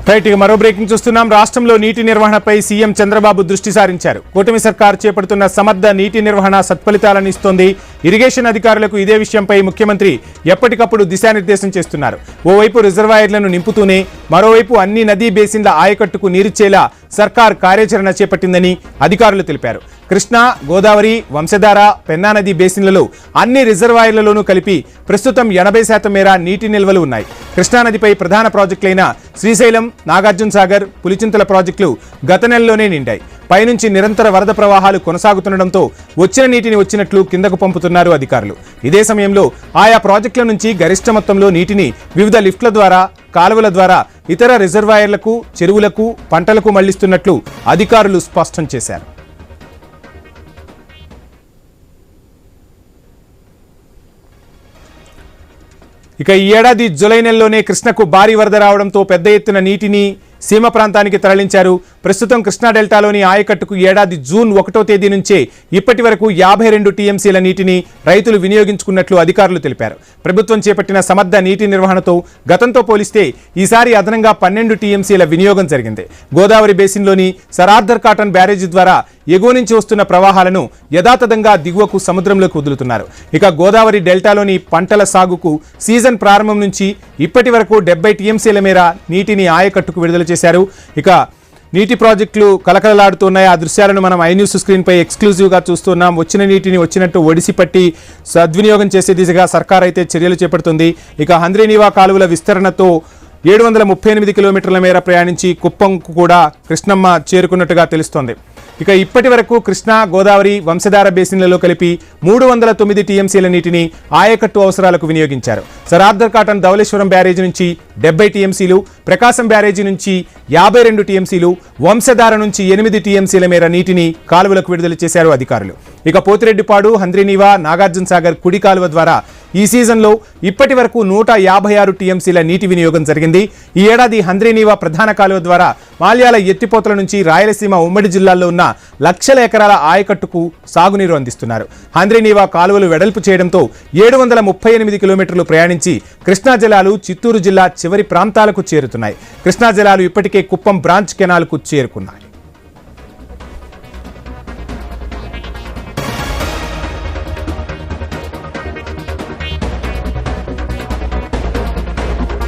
Right, ఇక మరో breaking చూస్తున్నాం. రాష్ట్రంలో నీటి నిర్వహణపై సీఎం చంద్రబాబు దృష్టి సారించారు. కూటమి సర్కార్ చేపడుతున్న సమర్థ నీటి నిర్వహణ సత్ఫలితాలను ఇస్తోంది. ఇరిగేషన్ అధికారులకు ఇదే విషయంపై ముఖ్యమంత్రి ఎప్పటికప్పుడు దిశానిర్దేశం చేస్తున్నారు. ఓవైపు రిజర్వాయర్లను నింపుతూనే మరోవైపు అన్ని నదీ బేసిన్ల ఆయకట్టుకు నీరిచ్చేలా సర్కార్ కార్యాచరణ చేపట్టిందని అధికారులు తెలిపారు. కృష్ణా, గోదావరి, వంశధార, పెన్నా నదీ బేసిన్లలో అన్ని రిజర్వాయర్లలోనూ కలిపి ప్రస్తుతం 80% మేర నీటి నిల్వలు ఉన్నాయి. కృష్ణానదిపై ప్రధాన ప్రాజెక్టులైన శ్రీశైలం, నాగార్జున సాగర్, పులిచింతల ప్రాజెక్టులు గత నెలలోనే నిండాయి. పైనుంచి నిరంతర వరద ప్రవాహాలు కొనసాగుతుండటంతో వచ్చిన నీటిని వచ్చినట్లు కిందకు పంపుతున్నారు అధికారులు. ఇదే సమయంలో ఆయా ప్రాజెక్టుల నుంచి గరిష్ట మొత్తంలో నీటిని వివిధ లిఫ్ట్ల ద్వారా, కాలువల ద్వారా ఇతర రిజర్వాయర్లకు, చెరువులకు, పంటలకు మళ్లిస్తున్నట్లు అధికారులు స్పష్టం చేశారు. ఇక ఈ ఏడాది జూలై నెలలోనే కృష్ణకు భారీ వరద రావడంతో పెద్ద ఎత్తున నీటిని సీమ ప్రాంతానికి తరలించారు. ప్రస్తుతం కృష్ణా డెల్టాలోని ఆయకట్టుకు ఏడాది జూన్ 1వ తేదీ నుంచే ఇప్పటి వరకు 52 టీఎంసీల నీటిని రైతులు వినియోగించుకున్నట్లు అధికారులు తెలిపారు. ప్రభుత్వం చేపట్టిన సమర్థ నీటి నిర్వహణతో గతంతో పోలిస్తే ఈసారి అదనంగా 12 టీఎంసీల వినియోగం జరిగింది. గోదావరి బేసిన్లోని సరార్ధర్ కాటన్ బ్యారేజీ ద్వారా ఎగువ నుంచి వస్తున్న ప్రవాహాలను యథాతథంగా దిగువకు సముద్రంలోకి వదులుతున్నారు. ఇక గోదావరి డెల్టాలోని పంటల సాగుకు సీజన్ ప్రారంభం నుంచి ఇప్పటి వరకు 70 టీఎంసీల మేర నీటిని ఆయకట్టుకు విడుదల చేశారు. ఇక నీటి ప్రాజెక్టులు కలకలలాడుతున్నాయి. ఆ దృశ్యాలను మనం ఐన్యూస్ స్క్రీన్ పై ఎక్స్క్లూజివ్గా చూస్తున్నాం. వచ్చిన నీటిని వచ్చినట్టు ఒడిసి పట్టి సద్వినియోగం చేసే దిశగా సర్కార్ అయితే చర్యలు చేపడుతుంది. ఇక హంద్రీనీవా కాలువల విస్తరణతో 738 కిలోమీటర్ల మేర ప్రయాణించి కుప్పంకు కూడా కృష్ణమ్మ చేరుకున్నట్టుగా తెలుస్తోంది. ఇక ఇప్పటి వరకు కృష్ణా, గోదావరి, వంశధార బేసిన్లలో కలిపి 309 టీఎంసీల నీటిని ఆయకట్టు అవసరాలకు వినియోగించారు. సరార్ధర్ కాటన్ ధవళేశ్వరం బ్యారేజీ నుంచి 70 టీఎంసీలు, ప్రకాశం బ్యారేజీ నుంచి 52 టీఎంసీలు, వంశధార నుంచి 8 టీఎంసీల మేర నీటిని కాలువలకు విడుదల చేశారు అధికారులు. ఇక పోతిరెడ్డిపాడు, హంద్రీనీవా, నాగార్జున సాగర్ కుడి కాలువ ద్వారా ఈ సీజన్లో ఇప్పటి వరకు 156 టీఎంసీల నీటి వినియోగం జరిగింది. ఈ ఏడాది హంద్రీనీవా ప్రధాన కాలువ ద్వారా మాల్యాల ఎత్తిపోతల నుంచి రాయలసీమ ఉమ్మడి జిల్లాల్లో ఉన్న లక్షల ఎకరాల ఆయకట్టుకు సాగునీరు అందిస్తున్నారు. హంద్రీనీవా కాలువలు వెడల్పు చేయడంతో 738 కిలోమీటర్లు ప్రయాణించి కృష్ణా జలాలు చిత్తూరు జిల్లా చివరి ప్రాంతాలకు చేరుతున్నాయి. కృష్ణా జలాలు ఇప్పటికే కుప్పం బ్రాంచ్ కెనాల్కు చేరుకున్నాయి.